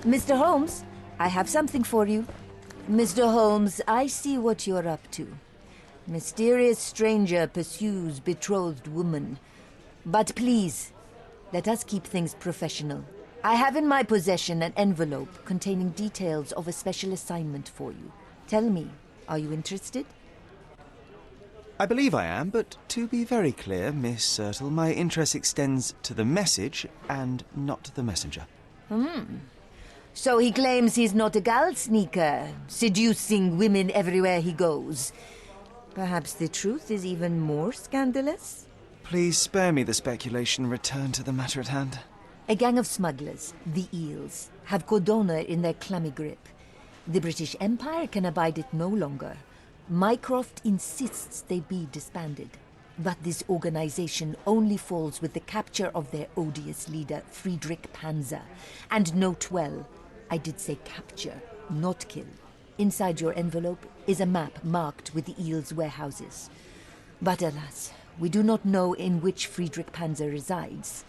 Mr. Holmes, I have something for you. Mr. Holmes, I see what you're up to. Mysterious stranger pursues betrothed woman. But please, let us keep things professional. I have in my possession an envelope containing details of a special assignment for you. Tell me, are you interested? I believe I am, but to be very clear, Miss Sertle, my interest extends to the message and not the messenger. So he claims he's not a gal sneaker, seducing women everywhere he goes. Perhaps the truth is even more scandalous? Please spare me the speculation. Return to the matter at hand. A gang of smugglers, the Eels, have Cordona in their clammy grip. The British Empire can abide it no longer. Mycroft insists they be disbanded. But this organization only falls with the capture of their odious leader, Friedrich Panzer. And note well, I did say capture, not kill. Inside your envelope is a map marked with the Eels' warehouses. But alas, we do not know in which Friedrich Panzer resides.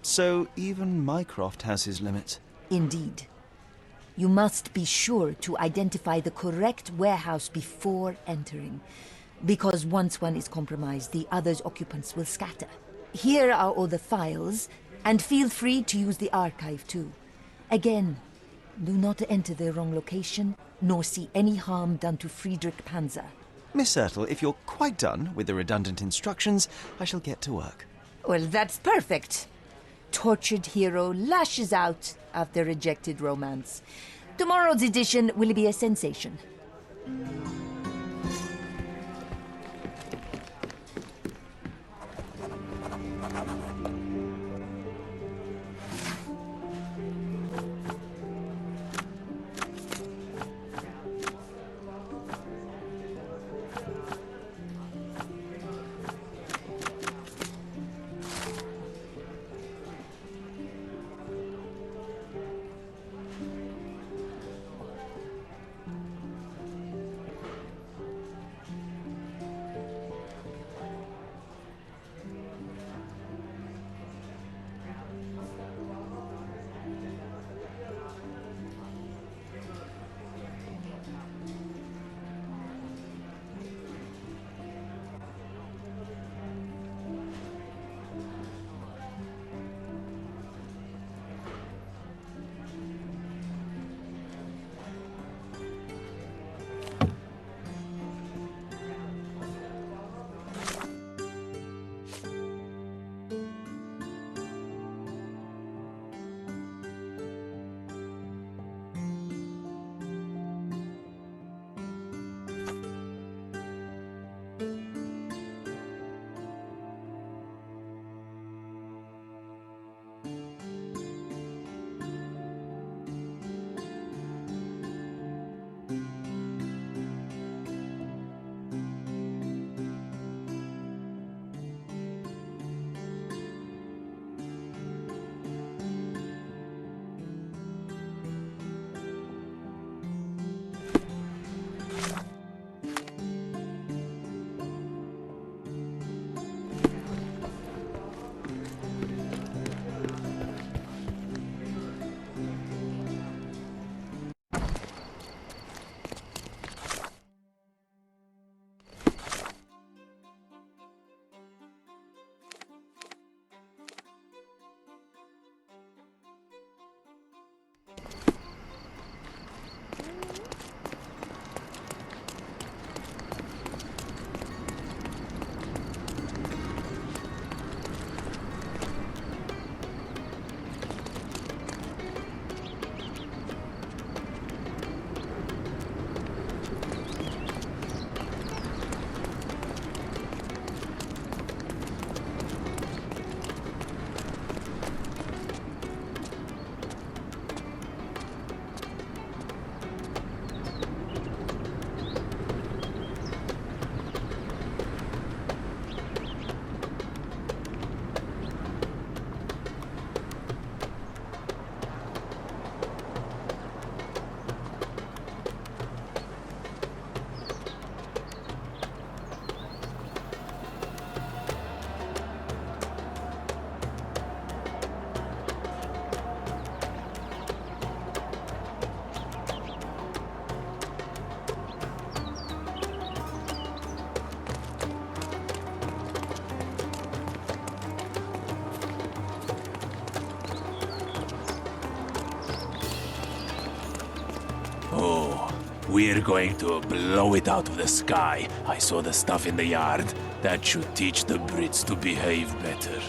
So even Mycroft has his limits. Indeed. You must be sure to identify the correct warehouse before entering, because once one is compromised, the other's occupants will scatter. Here are all the files, and feel free to use the archive too. Again, do not enter the wrong location, nor see any harm done to Friedrich Panzer. Miss Sertle, if you're quite done with the redundant instructions, I shall get to work. Well, that's perfect. Tortured hero lashes out after rejected romance. Tomorrow's edition will be a sensation. We're going to blow it out of the sky. I saw the stuff in the yard. That should teach the Brits to behave better.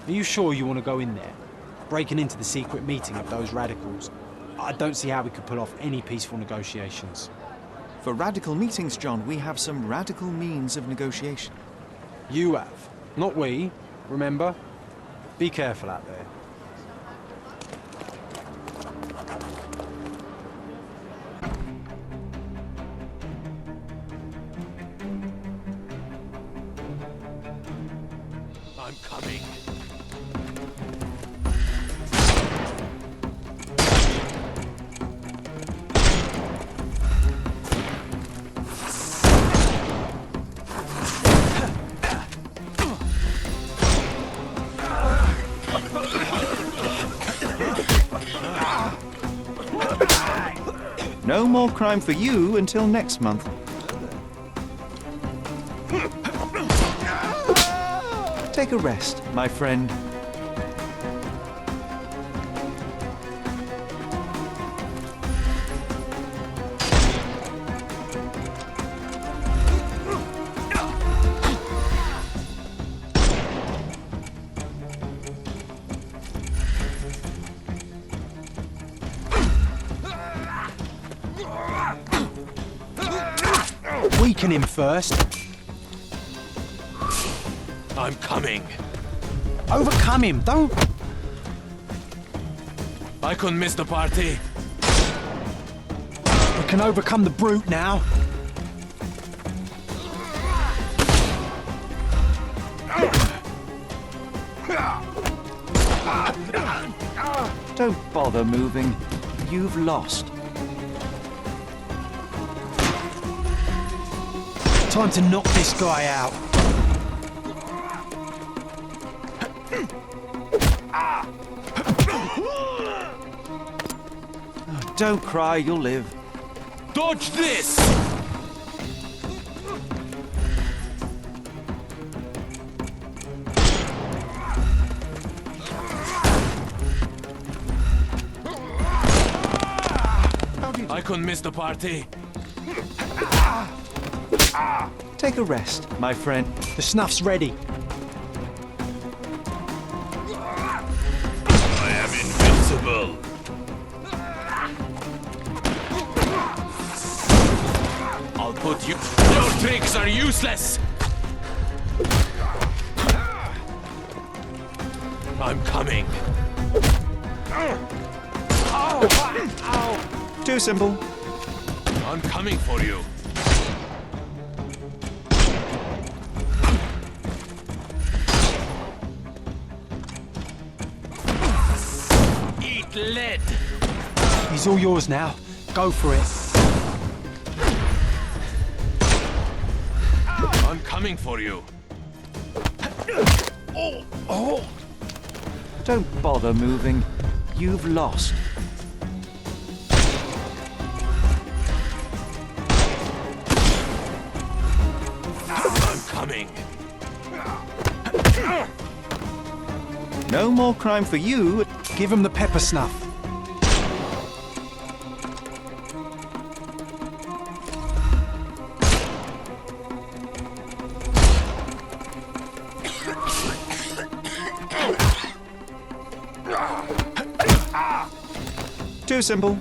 Are you sure you want to go in there? Breaking into the secret meeting of those radicals? I don't see how we could pull off any peaceful negotiations. For radical meetings, John, we have some radical means of negotiation. You have. Not we. Remember? Be careful out there. I'm coming. No more crime for you until next month. Take a rest, my friend. Weaken him first. I'm coming. Overcome him, don't... I couldn't miss the party. We can overcome the brute now. Don't bother moving. You've lost. Time to knock this guy out. Don't cry, you'll live. Dodge this! I couldn't miss the party. Take a rest, my friend. The snuff's ready. I am invincible. I'll put you... Your tricks are useless! I'm coming. Too simple. I'm coming for you. lead. He's all yours now. Go for it. I'm coming for you. Don't bother moving. You've lost. I'm coming. No more crime for you. Give him the pepper snuff. Too simple.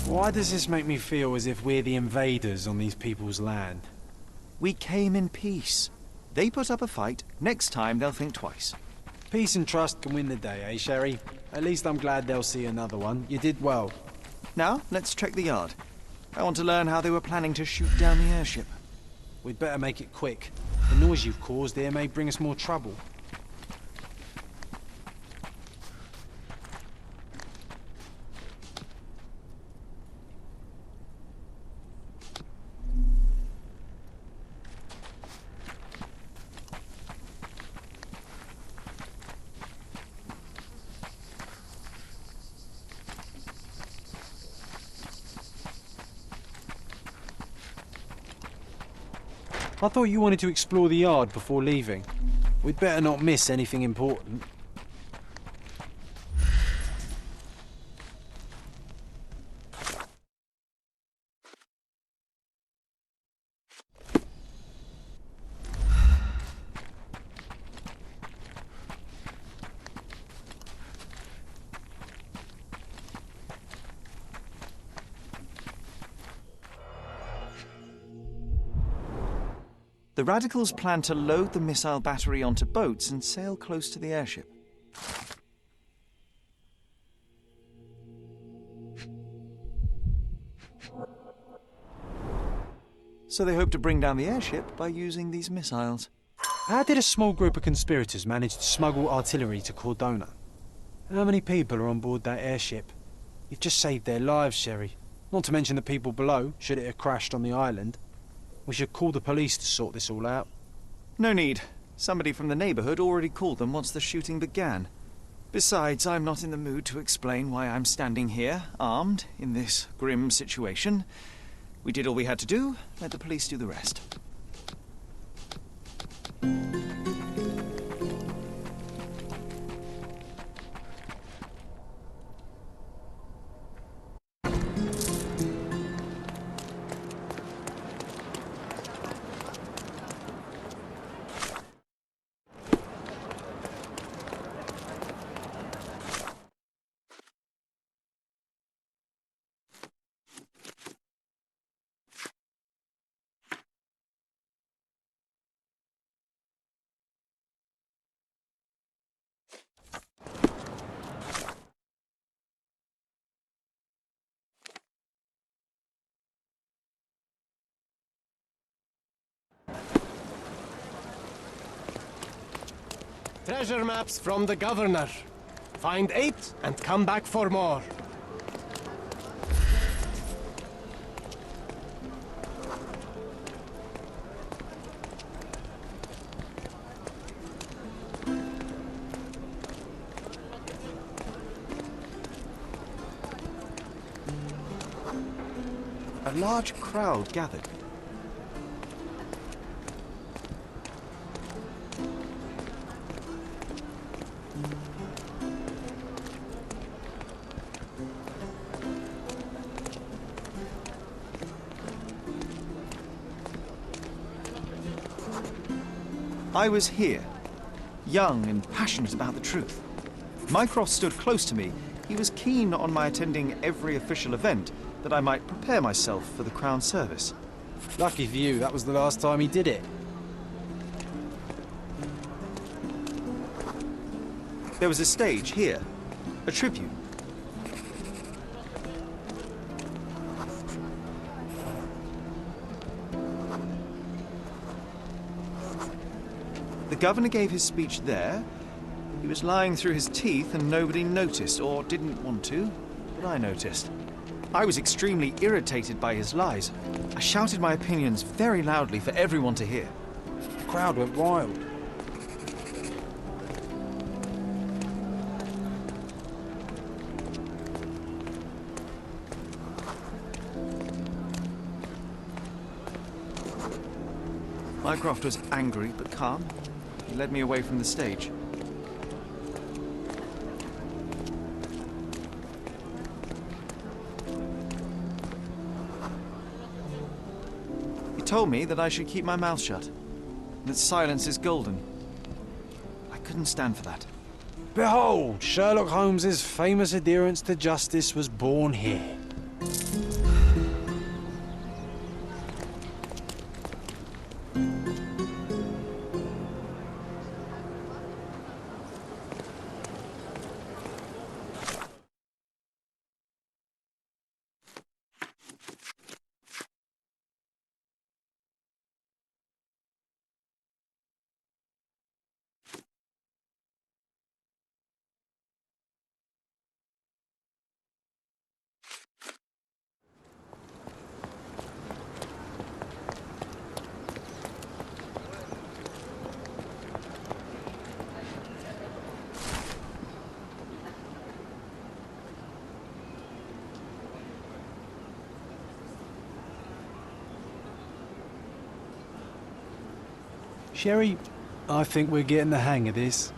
Why does this make me feel as if we're the invaders on these people's land? We came in peace. They put up a fight. Next time they'll think twice. Peace and trust can win the day, eh, Sherry? At least I'm glad they'll see another one. You did well. Now, let's check the yard. I want to learn how they were planning to shoot down the airship. We'd better make it quick. The noise you've caused here may bring us more trouble. I thought you wanted to explore the yard before leaving. We'd better not miss anything important. The Radicals plan to load the missile battery onto boats and sail close to the airship. So they hope to bring down the airship by using these missiles. How did a small group of conspirators manage to smuggle artillery to Cordona? How many people are on board that airship? You've just saved their lives, Sherry. Not to mention the people below, should it have crashed on the island. We should call the police to sort this all out. No need. Somebody from the neighborhood already called them once the shooting began. Besides, I'm not in the mood to explain why I'm standing here, armed, in this grim situation. We did all we had to do. Let the police do the rest. Treasure maps from the governor. Find 8 and come back for more. A large crowd gathered. I was here, young and passionate about the truth. Mycroft stood close to me. He was keen on my attending every official event, that I might prepare myself for the Crown service. Lucky for you, that was the last time he did it. There was a stage here, a tribute. The governor gave his speech there. He was lying through his teeth and nobody noticed, or didn't want to, but I noticed. I was extremely irritated by his lies. I shouted my opinions very loudly for everyone to hear. The crowd went wild. Mycroft was angry but calm. He led me away from the stage. He told me that I should keep my mouth shut, and that silence is golden. I couldn't stand for that. Behold, Sherlock Holmes's famous adherence to justice was born here. Sherry, I think we're getting the hang of this.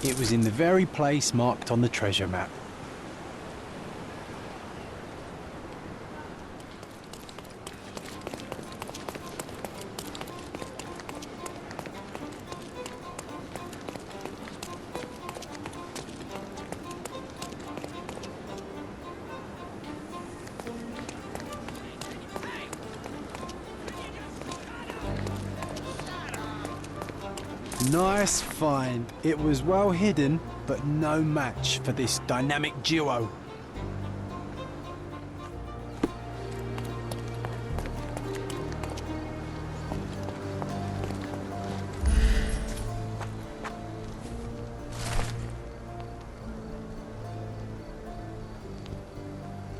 It was in the very place marked on the treasure map. Nice find. It was well hidden, but no match for this dynamic duo.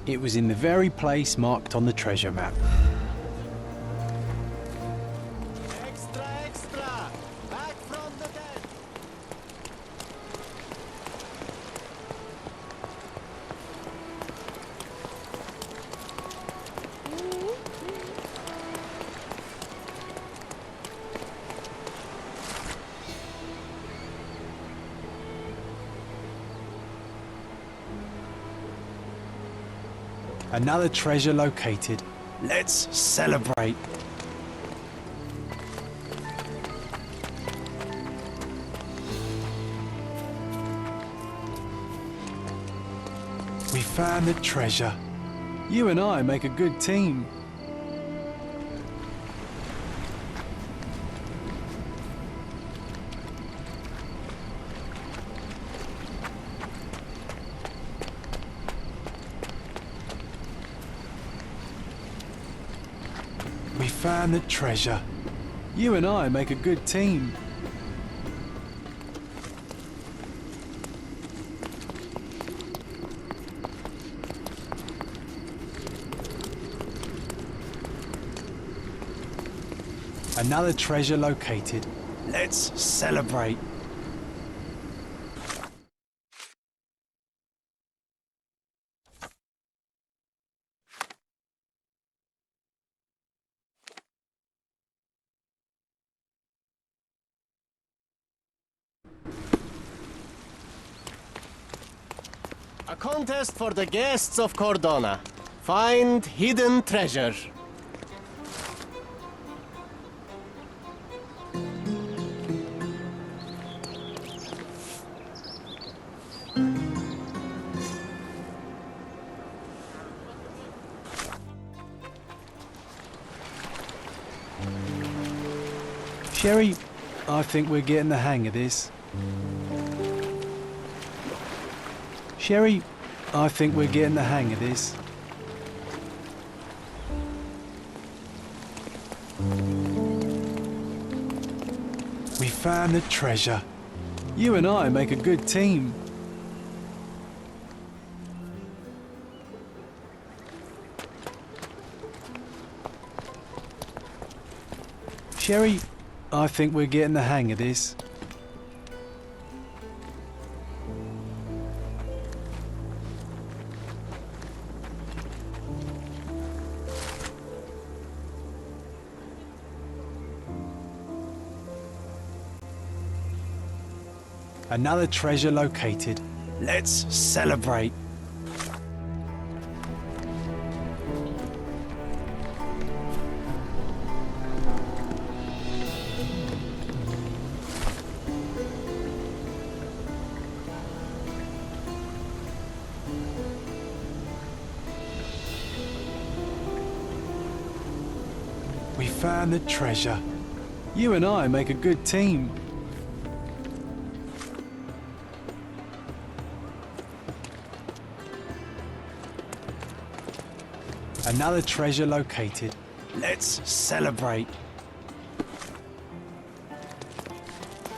It was in the very place marked on the treasure map. Extra, extra! Back from the dead! Another treasure located. Let's celebrate. We found the treasure. You and I make a good team. We found the treasure. You and I make a good team. Another treasure located. Let's celebrate. A contest for the guests of Cordona. Find hidden treasure. Sherry, I think we're getting the hang of this. Sherry, I think we're getting the hang of this. We found the treasure. You and I make a good team. Sherry, I think we're getting the hang of this. Another treasure located. Let's celebrate. We found the treasure. You and I make a good team. Another treasure located. Let's celebrate.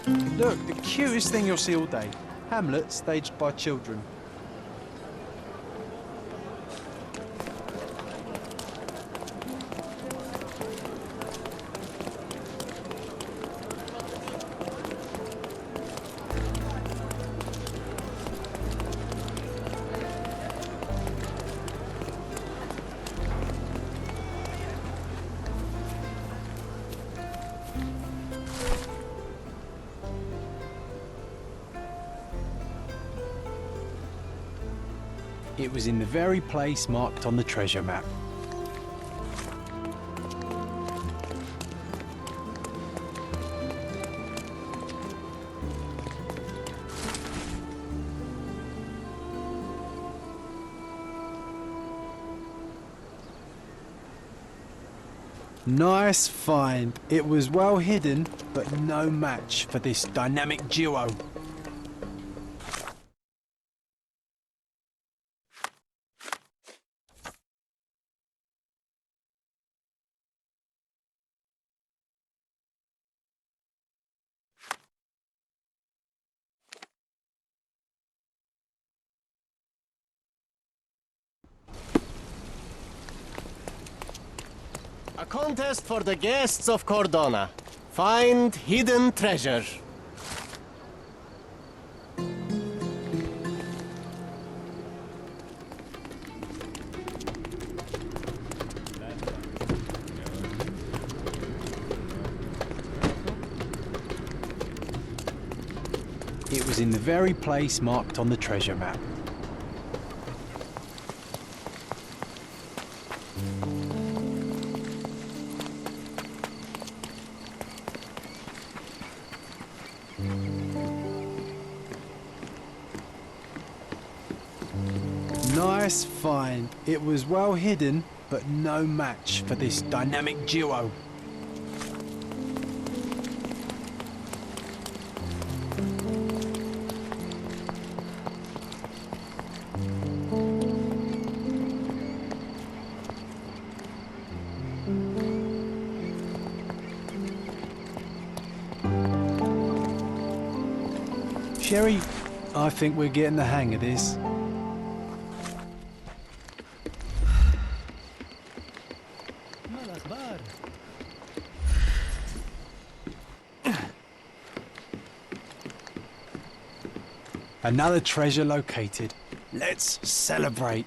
Look, the cutest thing you'll see all day. Hamlet staged by children. It was in the very place marked on the treasure map. Nice find. It was well hidden, but no match for this dynamic duo. A contest for the guests of Cordona. Find hidden treasure. It was in the very place marked on the treasure map. Nice find. It was well hidden, but no match for this dynamic duo. Sherry, I think we're getting the hang of this. Another treasure located. Let's celebrate.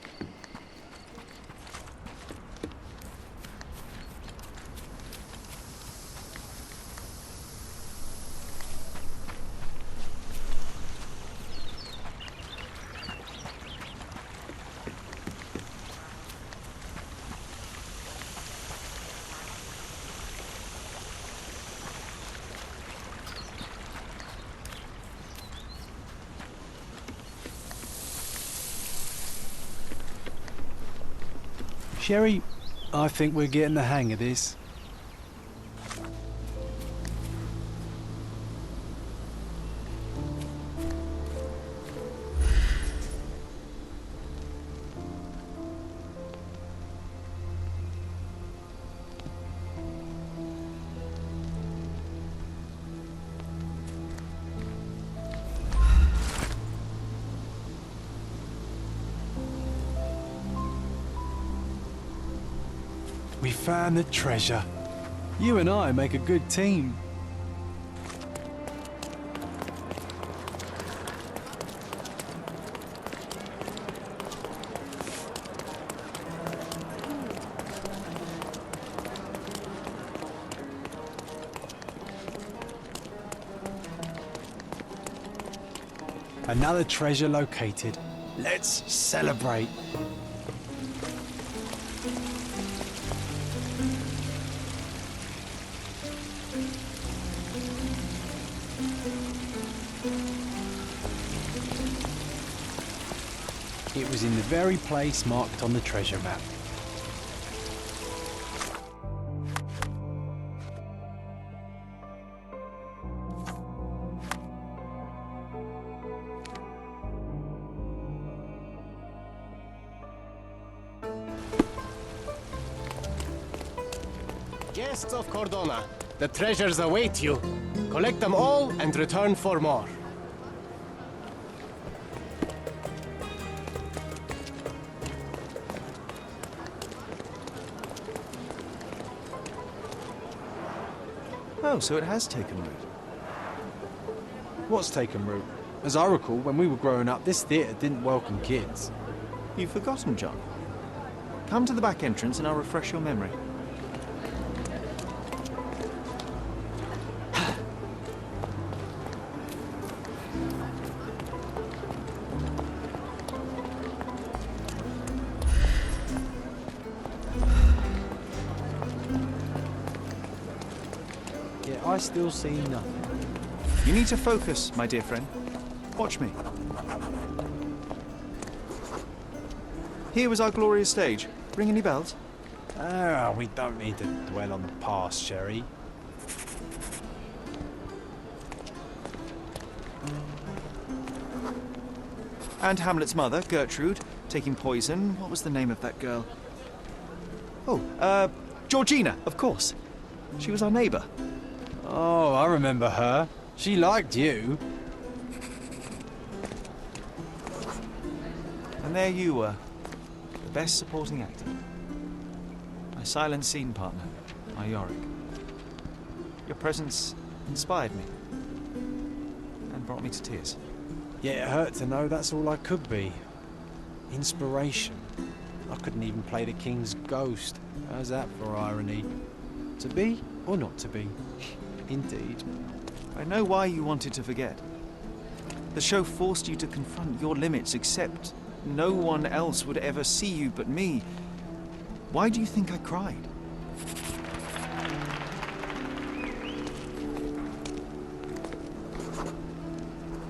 Sherry, I think we're getting the hang of this. We found the treasure. You and I make a good team. Another treasure located. Let's celebrate. It was in the very place marked on the treasure map. Guests of Cordona, the treasures await you. Collect them all and return for more. Oh, so it has taken root. What's taken root? As I recall, when we were growing up, this theatre didn't welcome kids. You've forgotten, John. Come to the back entrance and I'll refresh your memory. Yet I still see nothing. You need to focus, my dear friend. Watch me. Here was our glorious stage. Ring any bells? Ah, we don't need to dwell on the past, Sherry. And Hamlet's mother, Gertrude, taking poison. What was the name of that girl? Oh, Georgina, of course. She was our neighbour. Oh, I remember her. She liked you. And there you were, the best supporting actor. My silent scene partner, my Yorick. Your presence inspired me and brought me to tears. Yeah, it hurt to know that's all I could be. Inspiration. I couldn't even play the king's ghost. How's that for irony? To be or not to be? Indeed. I know why you wanted to forget. The show forced you to confront your limits, except no one else would ever see you but me. Why do you think I cried?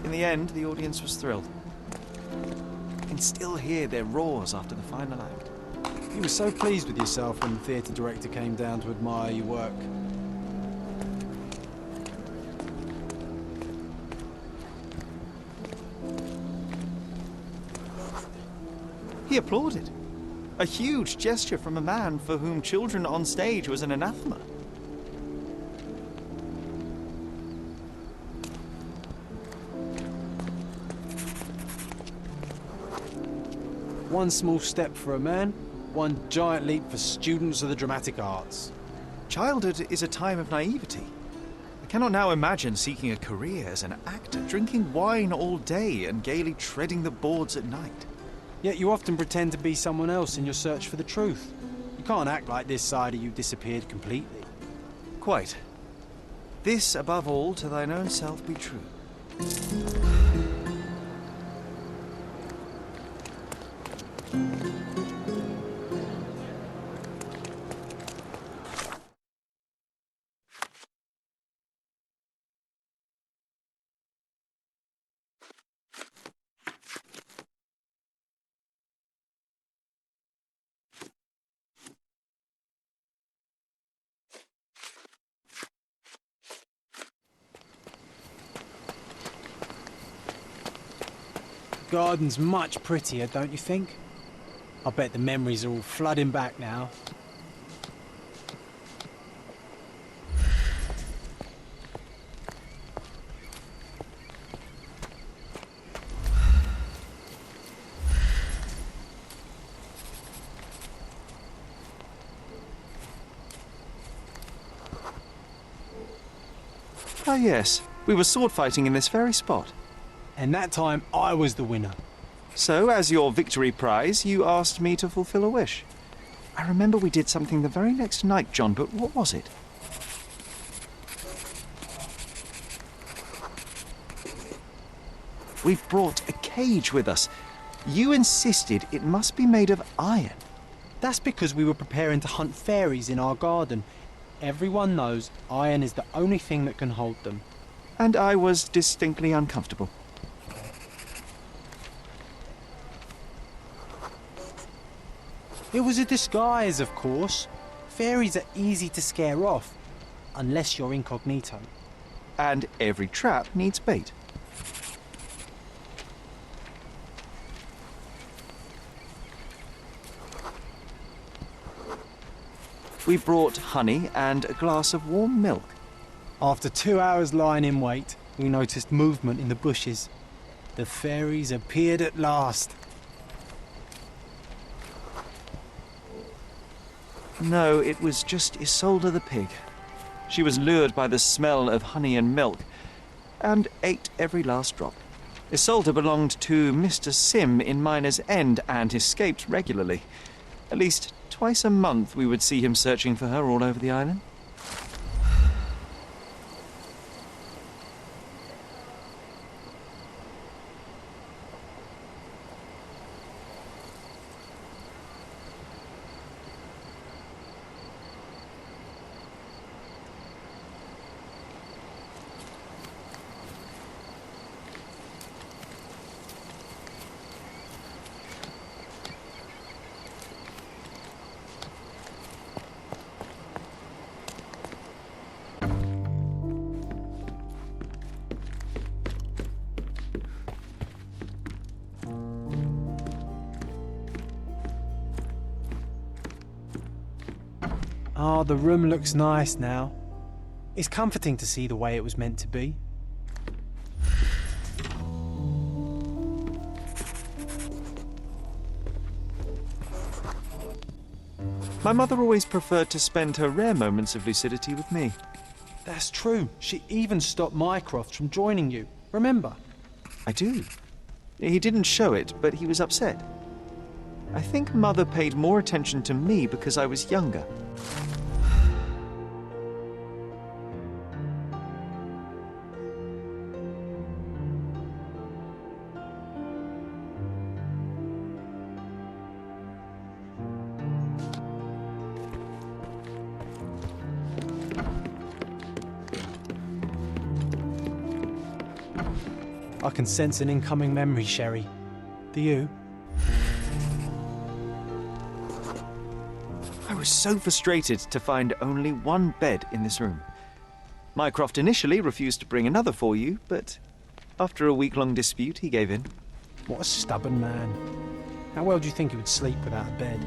In the end, the audience was thrilled. I can still hear their roars after the final act. You were so pleased with yourself when the theatre director came down to admire your work. He applauded. A huge gesture from a man for whom children on stage was an anathema. One small step for a man, one giant leap for students of the dramatic arts. Childhood is a time of naivety, a cannot now imagine seeking a career as an actor, drinking wine all day and gaily treading the boards at night. Yet you often pretend to be someone else in your search for the truth. You can't act like this side of you disappeared completely. Quite. This, above all, to thine own self be true. The garden's much prettier, don't you think? I bet the memories are all flooding back now. Ah yes, we were sword fighting in this very spot. And that time, I was the winner. So, as your victory prize, you asked me to fulfill a wish. I remember we did something the very next night, John, but what was it? We've brought a cage with us. You insisted it must be made of iron. That's because we were preparing to hunt fairies in our garden. Everyone knows iron is the only thing that can hold them. And I was distinctly uncomfortable. It was a disguise, of course. Fairies are easy to scare off, unless you're incognito. And every trap needs bait. We brought honey and a glass of warm milk. After 2 hours lying in wait, we noticed movement in the bushes. The fairies appeared at last. No, it was just Isolde the pig. She was lured by the smell of honey and milk, and ate every last drop. Isolde belonged to Mr. Sim in Miner's End and escaped regularly. At least twice a month we would see him searching for her all over the island. Ah, the room looks nice now. It's comforting to see the way it was meant to be. My mother always preferred to spend her rare moments of lucidity with me. That's true. She even stopped Mycroft from joining you. Remember? I do. He didn't show it, but he was upset. I think Mother paid more attention to me because I was younger. I can sense an incoming memory, Sherry. Do you? I was so frustrated to find only one bed in this room. Mycroft initially refused to bring another for you, but after a week-long dispute, he gave in. What a stubborn man. How well do you think he would sleep without a bed?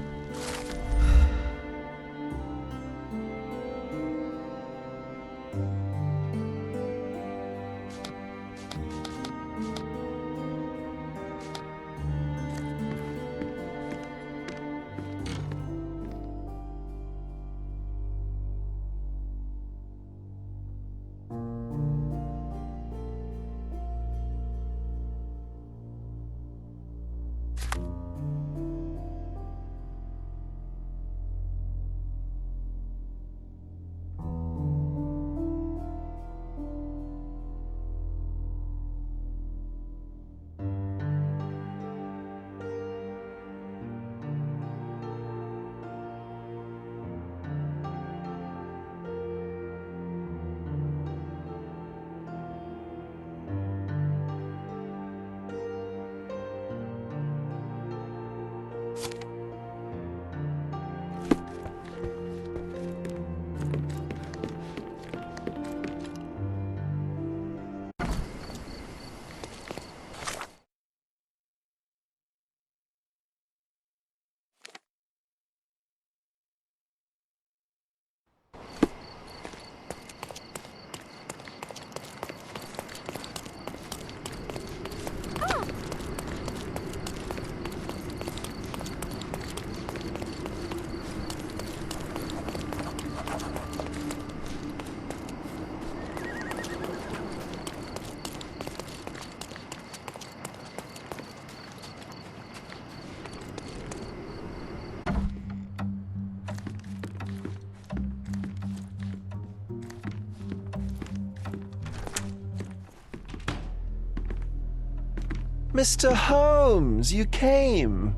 Mr. Holmes, you came.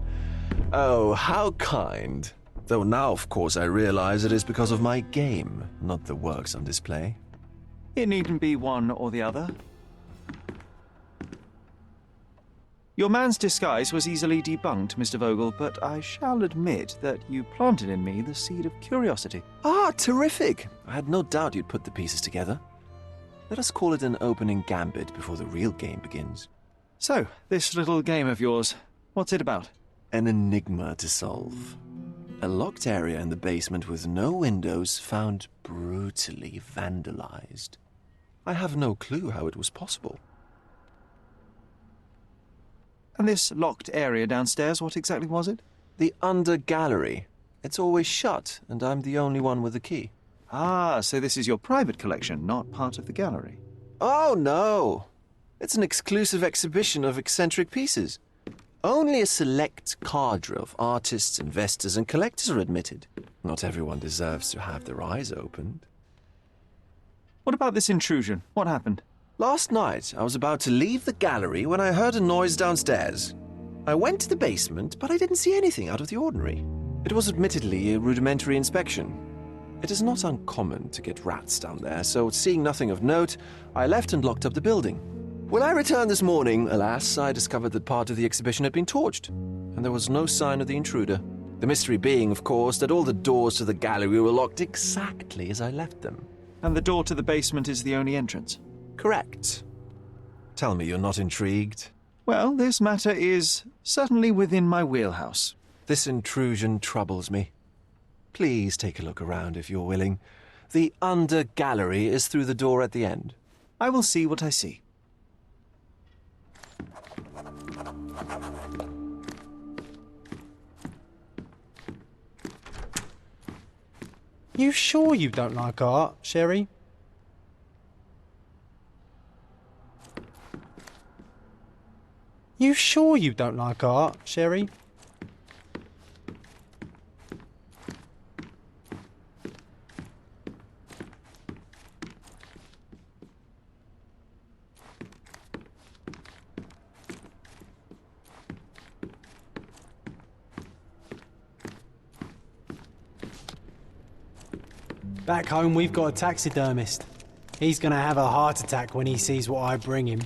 Oh, how kind. Though now, of course, I realize it is because of my game, not the works on display. It needn't be one or the other. Your man's disguise was easily debunked, Mr. Vogel, but I shall admit that you planted in me the seed of curiosity. Ah, terrific! I had no doubt you'd put the pieces together. Let us call it an opening gambit before the real game begins. So, this little game of yours, what's it about? An enigma to solve. A locked area in the basement with no windows found brutally vandalized. I have no clue how it was possible. And this locked area downstairs, what exactly was it? The under gallery. It's always shut, and I'm the only one with the key. Ah, so this is your private collection, not part of the gallery. Oh, no! It's an exclusive exhibition of eccentric pieces. Only a select cadre of artists, investors, and collectors are admitted. Not everyone deserves to have their eyes opened. What about this intrusion? What happened? Last night, I was about to leave the gallery when I heard a noise downstairs. I went to the basement, but I didn't see anything out of the ordinary. It was admittedly a rudimentary inspection. It is not uncommon to get rats down there, so seeing nothing of note, I left and locked up the building. When I returned this morning, alas, I discovered that part of the exhibition had been torched, and there was no sign of the intruder. The mystery being, of course, that all the doors to the gallery were locked exactly as I left them. And the door to the basement is the only entrance? Correct. Tell me you're not intrigued. Well, this matter is certainly within my wheelhouse. This intrusion troubles me. Please take a look around if you're willing. The under gallery is through the door at the end. I will see what I see. You sure you don't like art, Sherry? You sure you don't like art, Sherry? Back home, we've got a taxidermist. He's gonna have a heart attack when he sees what I bring him.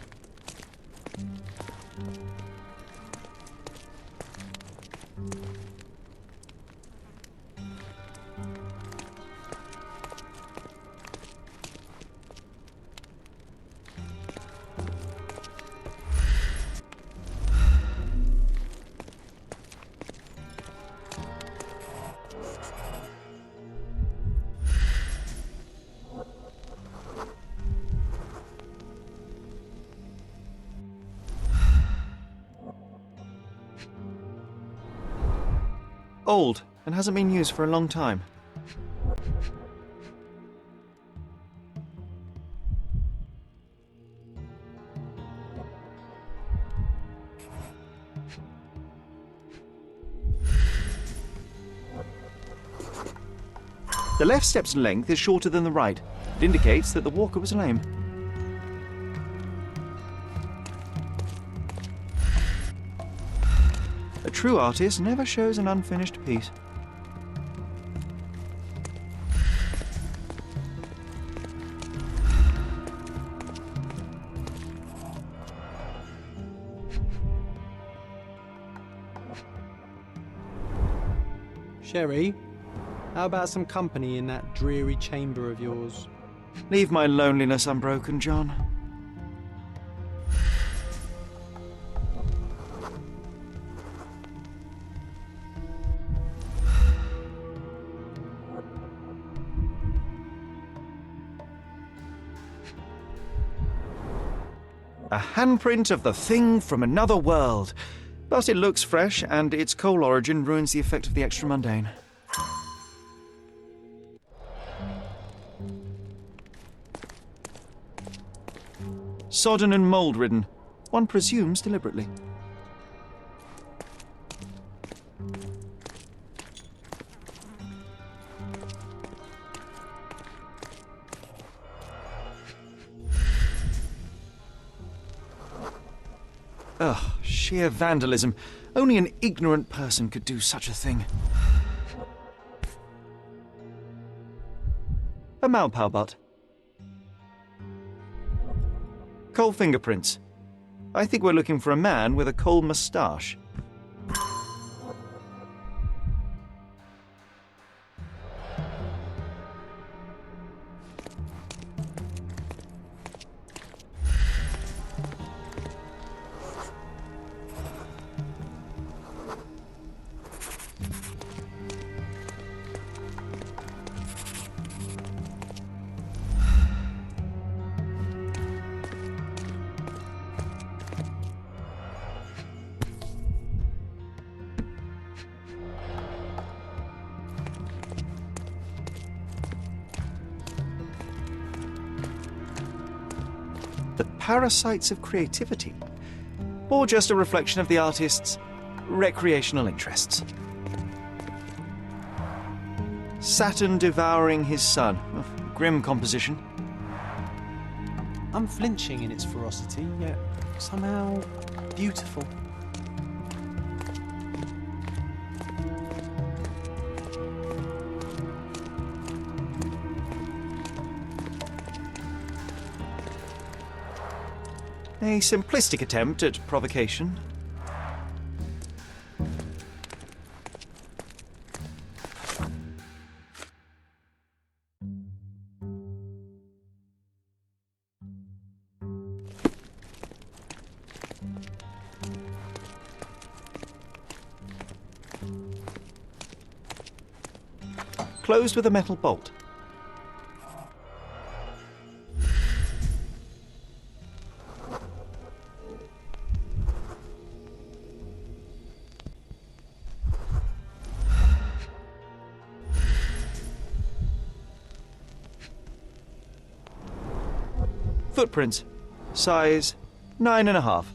Old, and hasn't been used for a long time. The left step's length is shorter than the right. It indicates that the walker was lame. A true artist never shows an unfinished piece. Sherry, how about some company in that dreary chamber of yours? Leave my loneliness unbroken, John. A handprint of the thing from another world. But it looks fresh, and its coal origin ruins the effect of the extra mundane. Sodden and mould-ridden. One presumes deliberately. Ugh, sheer vandalism. Only an ignorant person could do such a thing. A Malpalbot. Coal fingerprints. I think we're looking for a man with a coal moustache. The parasites of creativity, or just a reflection of the artist's recreational interests. Saturn devouring his sun. Oh, grim composition. Unflinching in its ferocity, yet somehow beautiful. A simplistic attempt at provocation. Closed with a metal bolt. Footprints. Size 9.5.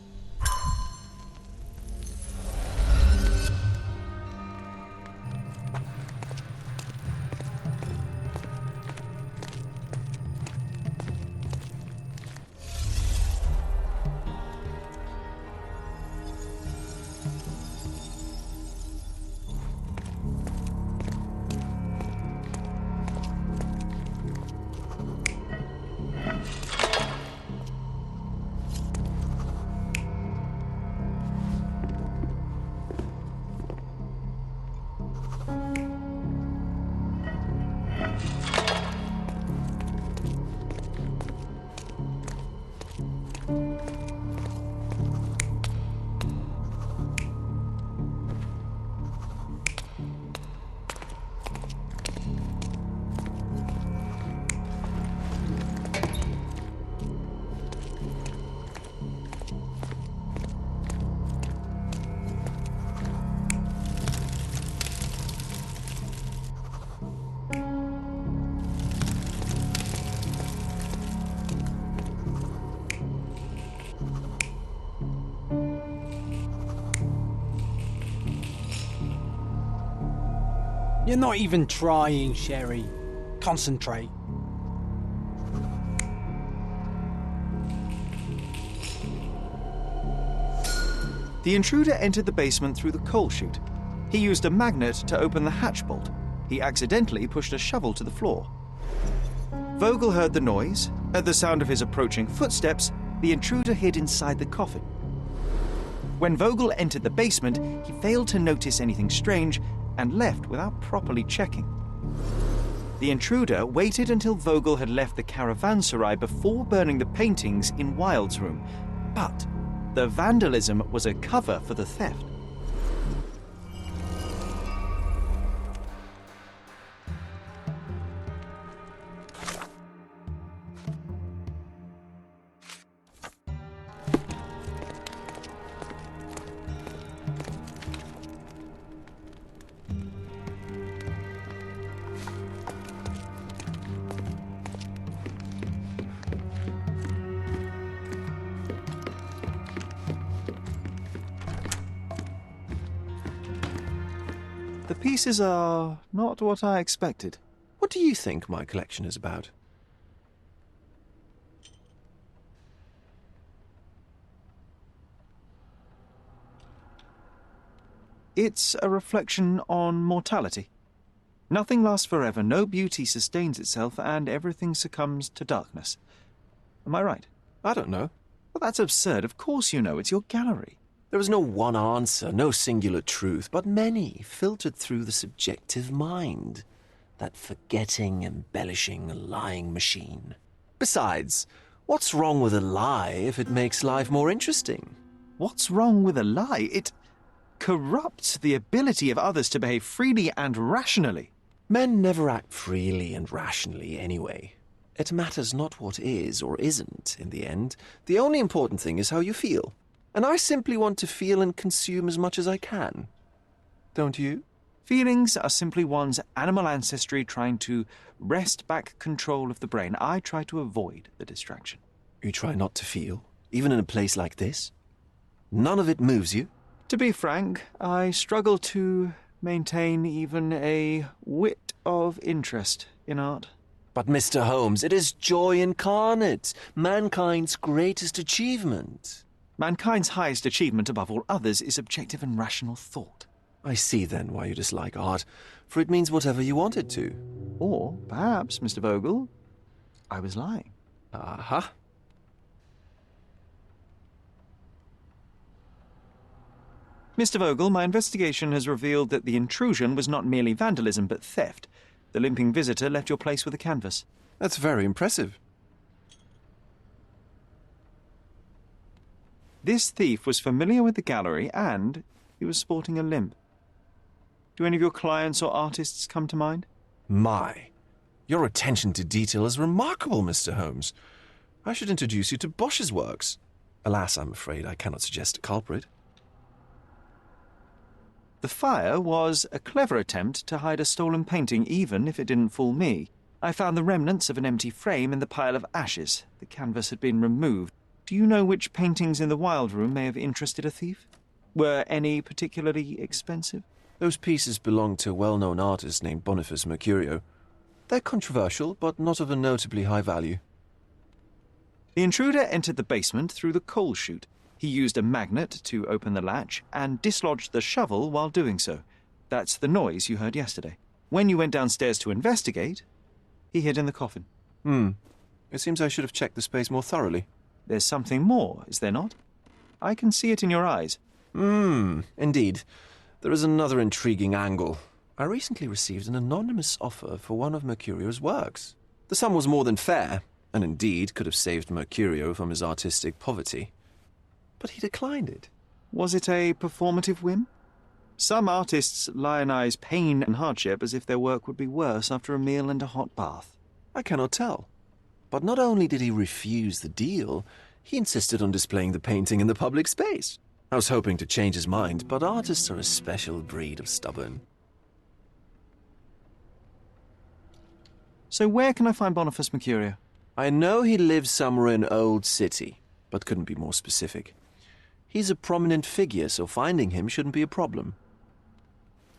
You're not even trying, Sherry. Concentrate. The intruder entered the basement through the coal chute. He used a magnet to open the hatch bolt. He accidentally pushed a shovel to the floor. Vogel heard the noise. At the sound of his approaching footsteps, the intruder hid inside the coffin. When Vogel entered the basement, he failed to notice anything strange and left without properly checking. The intruder waited until Vogel had left the caravanserai before burning the paintings in Wilde's room. But the vandalism was a cover for the theft. The pieces are not what I expected. What do you think my collection is about? It's a reflection on mortality. Nothing lasts forever, no beauty sustains itself, and everything succumbs to darkness. Am I right? I don't know. Well, that's absurd. Of course you know. It's your gallery. There is no one answer, no singular truth, but many filtered through the subjective mind. That forgetting, embellishing, lying machine. Besides, what's wrong with a lie if it makes life more interesting? What's wrong with a lie? It corrupts the ability of others to behave freely and rationally. Men never act freely and rationally anyway. It matters not what is or isn't in the end. The only important thing is how you feel. And I simply want to feel and consume as much as I can. Don't you? Feelings are simply one's animal ancestry trying to wrest back control of the brain. I try to avoid the distraction. You try not to feel, even in a place like this? None of it moves you? To be frank, I struggle to maintain even a whit of interest in art. But Mr. Holmes, it is joy incarnate, mankind's greatest achievement. Mankind's highest achievement above all others is objective and rational thought. I see then why you dislike art, for it means whatever you want it to. Or perhaps, Mr. Vogel, I was lying. Aha. Mr. Vogel, my investigation has revealed that the intrusion was not merely vandalism, but theft. The limping visitor left your place with a canvas. That's very impressive. This thief was familiar with the gallery, and he was sporting a limp. Do any of your clients or artists come to mind? My, your attention to detail is remarkable, Mr. Holmes. I should introduce you to Bosch's works. Alas, I'm afraid I cannot suggest a culprit. The fire was a clever attempt to hide a stolen painting, even if it didn't fool me. I found the remnants of an empty frame in the pile of ashes. The canvas had been removed. Do you know which paintings in the Wild Room may have interested a thief? Were any particularly expensive? Those pieces belong to a well-known artist named Boniface Mercurio. They're controversial, but not of a notably high value. The intruder entered the basement through the coal chute. He used a magnet to open the latch and dislodged the shovel while doing so. That's the noise you heard yesterday. When you went downstairs to investigate, he hid in the coffin. It seems I should have checked the space more thoroughly. There's something more, is there not? I can see it in your eyes. Indeed. There is another intriguing angle. I recently received an anonymous offer for one of Mercurio's works. The sum was more than fair, and indeed could have saved Mercurio from his artistic poverty. But he declined it. Was it a performative whim? Some artists lionize pain and hardship as if their work would be worse after a meal and a hot bath. I cannot tell. But not only did he refuse the deal, he insisted on displaying the painting in the public space. I was hoping to change his mind, but artists are a special breed of stubborn. So where can I find Boniface Mercurio? I know he lives somewhere in Old City, but couldn't be more specific. He's a prominent figure, so finding him shouldn't be a problem.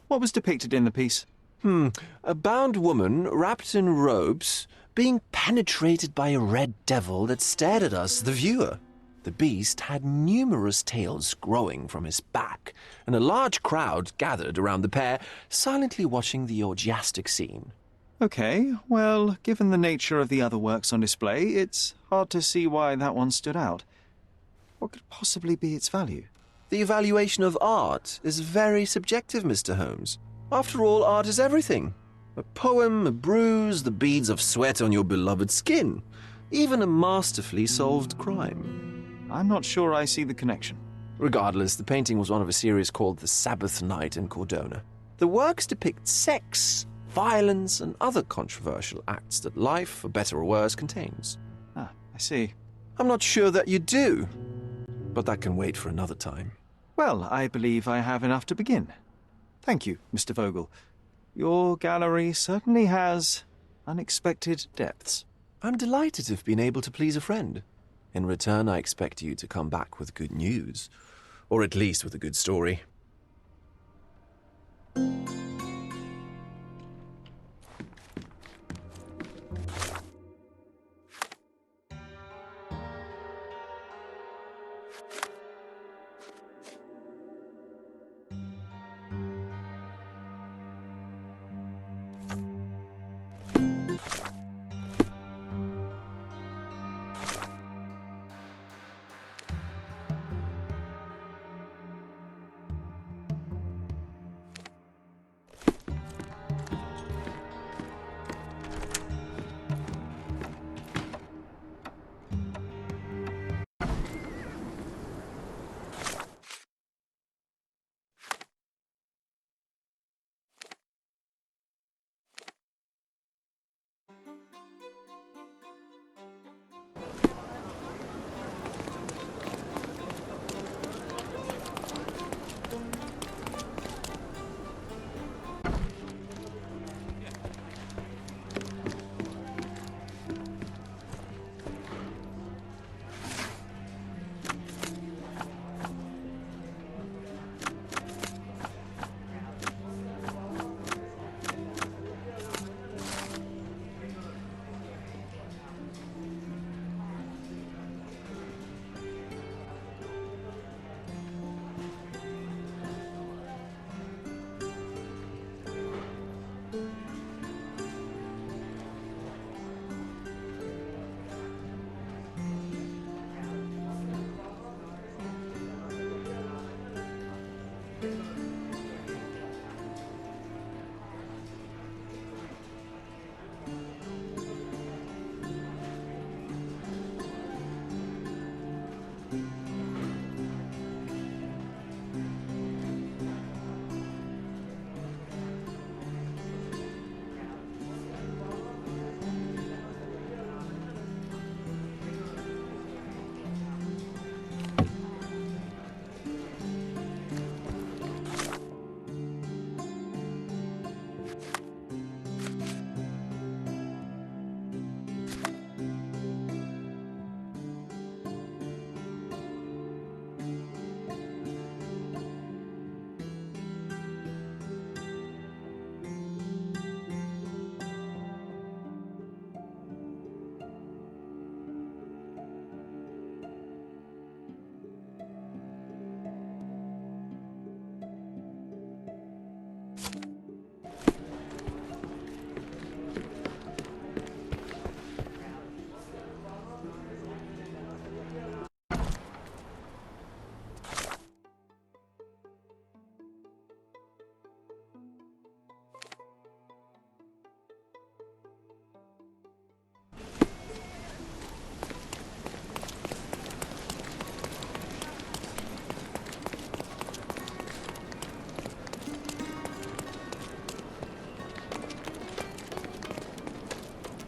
What was depicted in the piece? A bound woman, wrapped in robes, being penetrated by a red devil that stared at us, the viewer. The beast had numerous tails growing from his back, and a large crowd gathered around the pair, silently watching the orgiastic scene. Okay, well, given the nature of the other works on display, it's hard to see why that one stood out. What could possibly be its value? The evaluation of art is very subjective, Mr. Holmes. After all, art is everything. A poem, a bruise, the beads of sweat on your beloved skin. Even a masterfully solved crime. I'm not sure I see the connection. Regardless, the painting was one of a series called The Sabbath Night in Cordona. The works depict sex, violence, and other controversial acts that life, for better or worse, contains. Ah, I see. I'm not sure that you do, but that can wait for another time. Well, I believe I have enough to begin. Thank you, Mr. Vogel. Your gallery certainly has unexpected depths. I'm delighted to have been able to please a friend. In return, I expect you to come back with good news, or at least with a good story.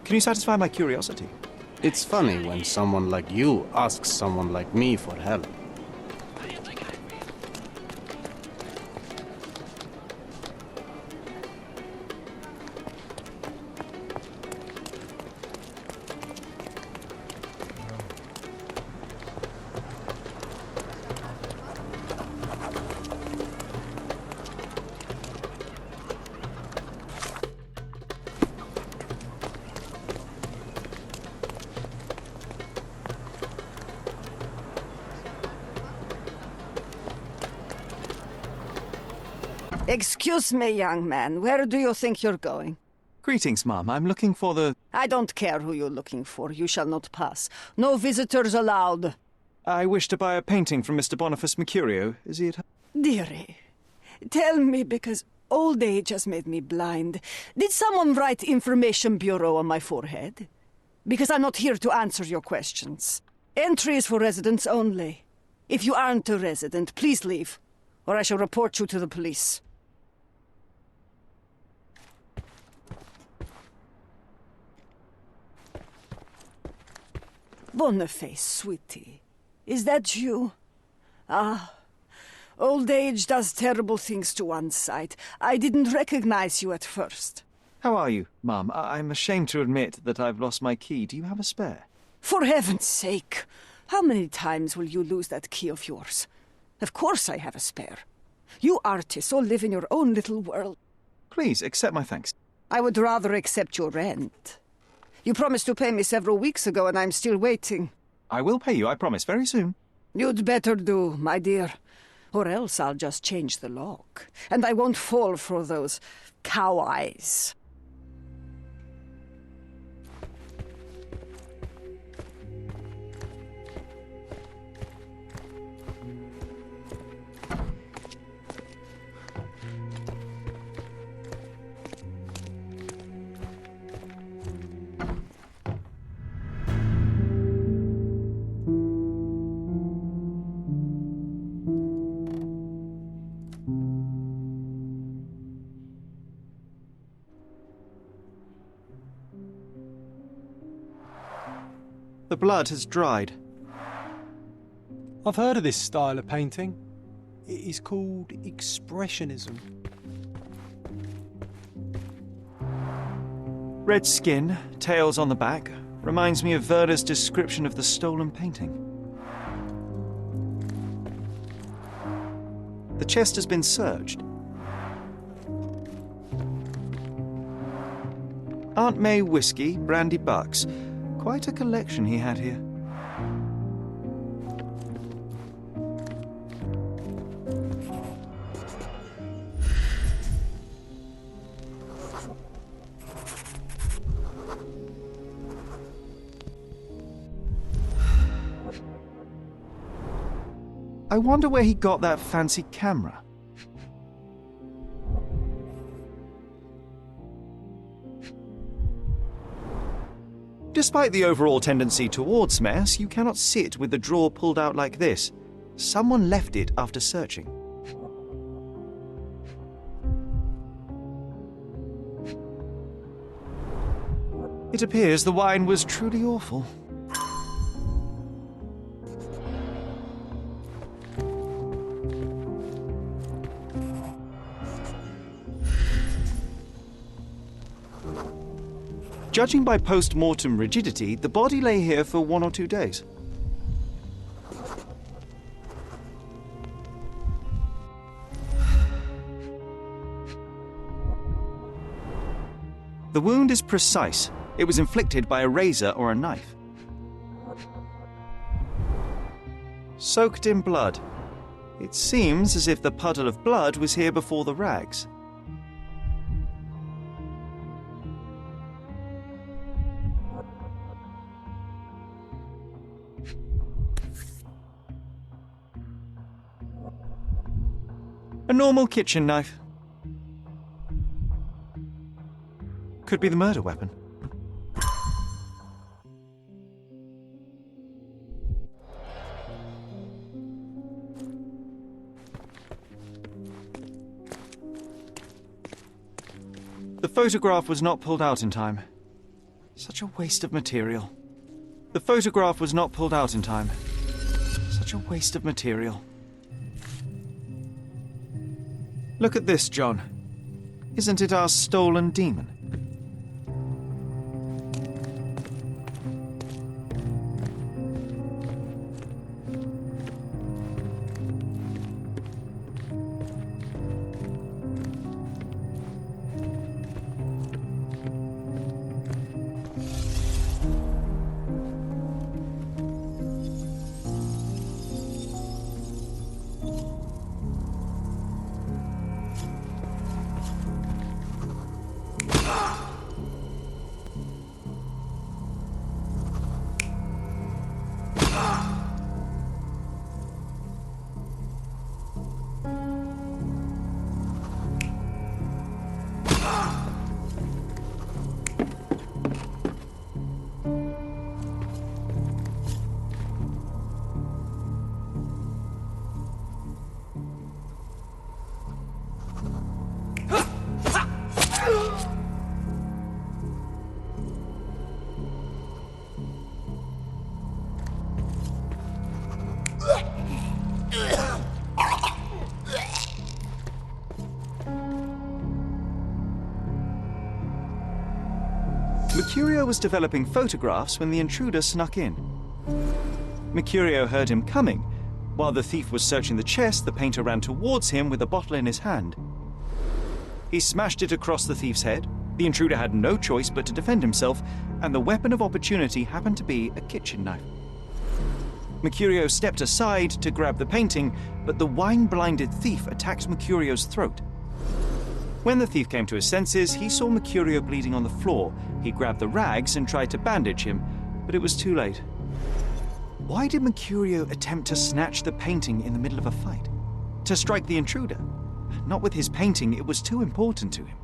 Can you satisfy my curiosity? It's funny when someone like you asks someone like me for help. Excuse me, young man. Where do you think you're going? Greetings, Mum. I'm looking for the... I don't care who you're looking for. You shall not pass. No visitors allowed. I wish to buy a painting from Mr. Boniface Mercurio. Is he at home? Dearie, tell me, because old age has made me blind. Did someone write Information Bureau on my forehead? Because I'm not here to answer your questions. Entry is for residents only. If you aren't a resident, please leave, or I shall report you to the police. Boniface, sweetie. Is that you? Ah, old age does terrible things to one's sight. I didn't recognize you at first. How are you, Mum? I'm ashamed to admit that I've lost my key. Do you have a spare? For heaven's sake! How many times will you lose that key of yours? Of course I have a spare. You artists all live in your own little world. Please, accept my thanks. I would rather accept your rent. You promised to pay me several weeks ago, and I'm still waiting. I will pay you, I promise, very soon. You'd better do, my dear. Or else I'll just change the lock. And I won't fall for those cow eyes. The blood has dried. I've heard of this style of painting. It is called Expressionism. Red skin, tails on the back, reminds me of Werder's description of the stolen painting. The chest has been searched. Aunt May whiskey, brandy bucks. Quite a collection he had here. I wonder where he got that fancy camera. Despite the overall tendency towards mess, you cannot sit with the drawer pulled out like this. Someone left it after searching. It appears the wine was truly awful. Judging by post-mortem rigidity, the body lay here for 1 or 2 days. The wound is precise. It was inflicted by a razor or a knife. Soaked in blood. It seems as if the puddle of blood was here before the rags. A normal kitchen knife. Could be the murder weapon. The photograph was not pulled out in time. Such a waste of material. The photograph was not pulled out in time. Such a waste of material. Look at this, John. Isn't it our stolen demon? Mercurio was developing photographs when the intruder snuck in. Mercurio heard him coming. While the thief was searching the chest, the painter ran towards him with a bottle in his hand. He smashed it across the thief's head. The intruder had no choice but to defend himself, and the weapon of opportunity happened to be a kitchen knife. Mercurio stepped aside to grab the painting, but the wine-blinded thief attacked Mercurio's throat. When the thief came to his senses, he saw Mercurio bleeding on the floor. He grabbed the rags and tried to bandage him, but it was too late. Why did Mercurio attempt to snatch the painting in the middle of a fight? To strike the intruder? Not with his painting, it was too important to him.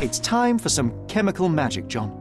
It's time for some chemical magic, John.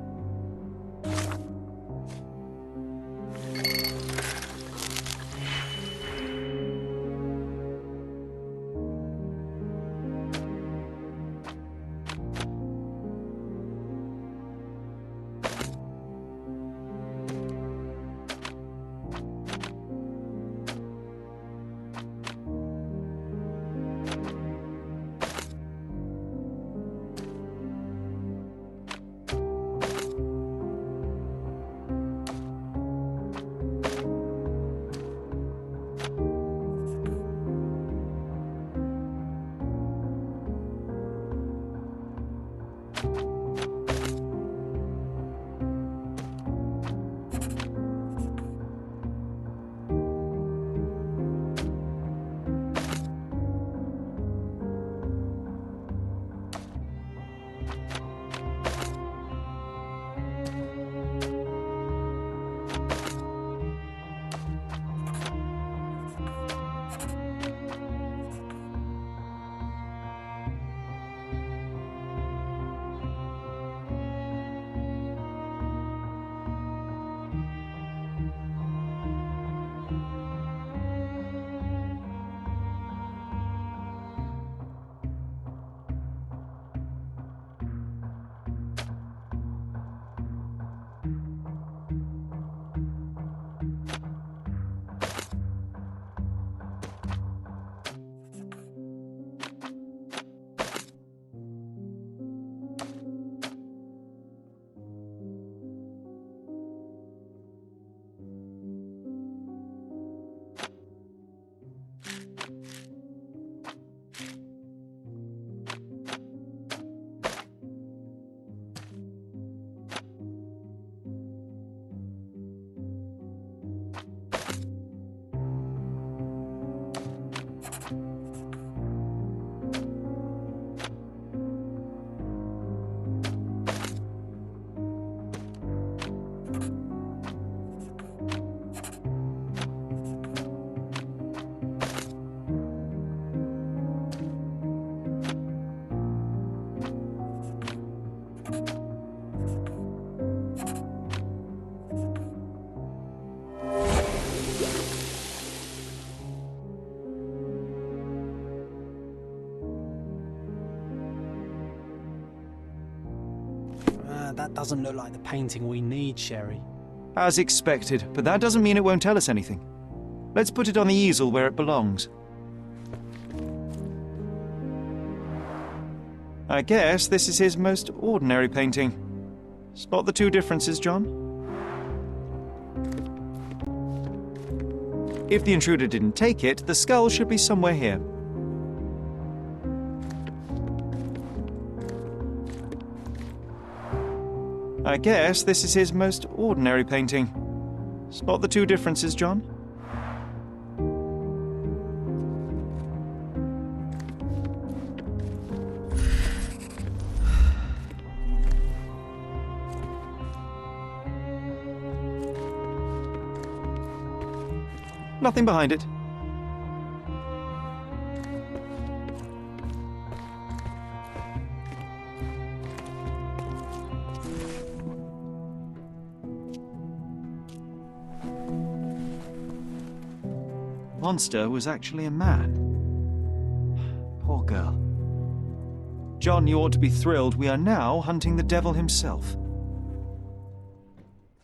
that doesn't look like the painting we need, Sherry. As expected, but that doesn't mean it won't tell us anything. Let's put it on the easel where it belongs. I guess this is his most ordinary painting. Spot the two differences, John? If the intruder didn't take it, the skull should be somewhere here. I guess this is his most ordinary painting. Spot the two differences, John? Nothing behind it. Monster was actually a man. Poor girl. John, you ought to be thrilled. We are now hunting the devil himself.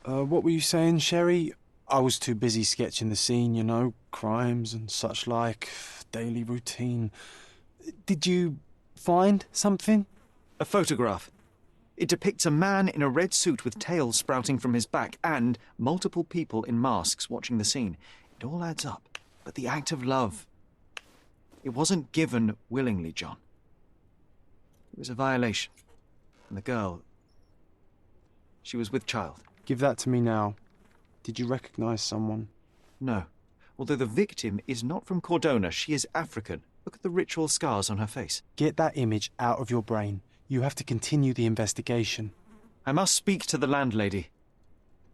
What were you saying, Sherry? I was too busy sketching the scene, you know, crimes and such like, daily routine. Did you find something? A photograph. It depicts a man in a red suit with tails sprouting from his back and multiple people in masks watching the scene. It all adds up. But the act of love, it wasn't given willingly, John. It was a violation. And the girl, she was with child. Give that to me now. Did you recognize someone? No. Although the victim is not from Cordona, she is African. Look at the ritual scars on her face. Get that image out of your brain. You have to continue the investigation. I must speak to the landlady.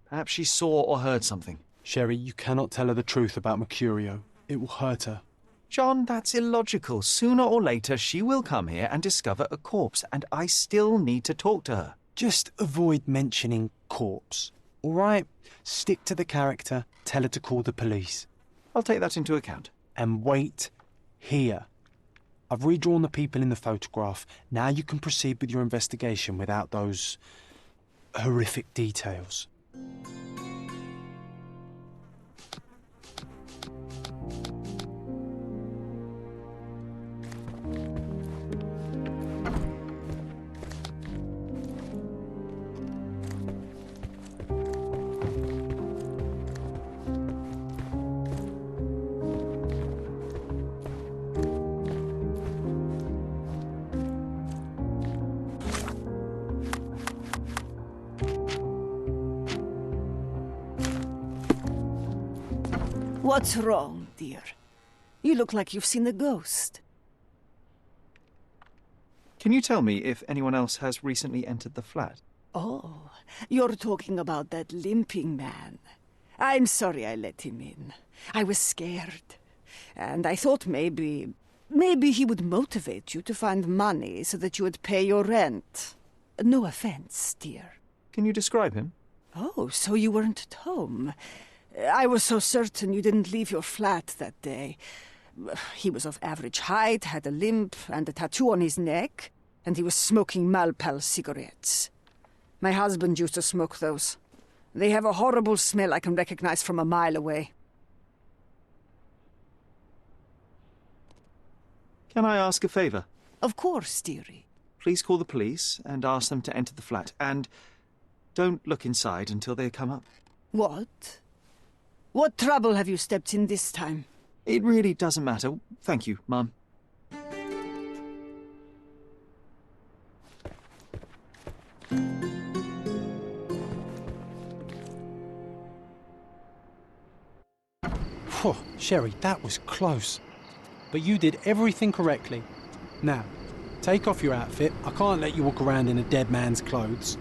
Perhaps she saw or heard something. Sherry, you cannot tell her the truth about Mercurio. It will hurt her. John, that's illogical. Sooner or later, she will come here and discover a corpse, and I still need to talk to her. Just avoid mentioning corpse, all right? Stick to the character, tell her to call the police. I'll take that into account. And wait here. I've redrawn the people in the photograph. Now you can proceed with your investigation without those horrific details. What's wrong, dear? You look like you've seen a ghost. Can you tell me if anyone else has recently entered the flat? Oh, you're talking about that limping man. I'm sorry I let him in. I was scared. And I thought maybe he would motivate you to find money so that you would pay your rent. No offense, dear. Can you describe him? Oh, so you weren't at home. I was so certain you didn't leave your flat that day. He was of average height, had a limp and a tattoo on his neck, and he was smoking Malpal cigarettes. My husband used to smoke those. They have a horrible smell I can recognize from a mile away. Can I ask a favor? Of course, dearie. Please call the police and ask them to enter the flat, and don't look inside until they come up. What? What trouble have you stepped in this time? It really doesn't matter. Thank you, Mum. Phew, Sherry, that was close. But you did everything correctly. Now, take off your outfit. I can't let you walk around in a dead man's clothes.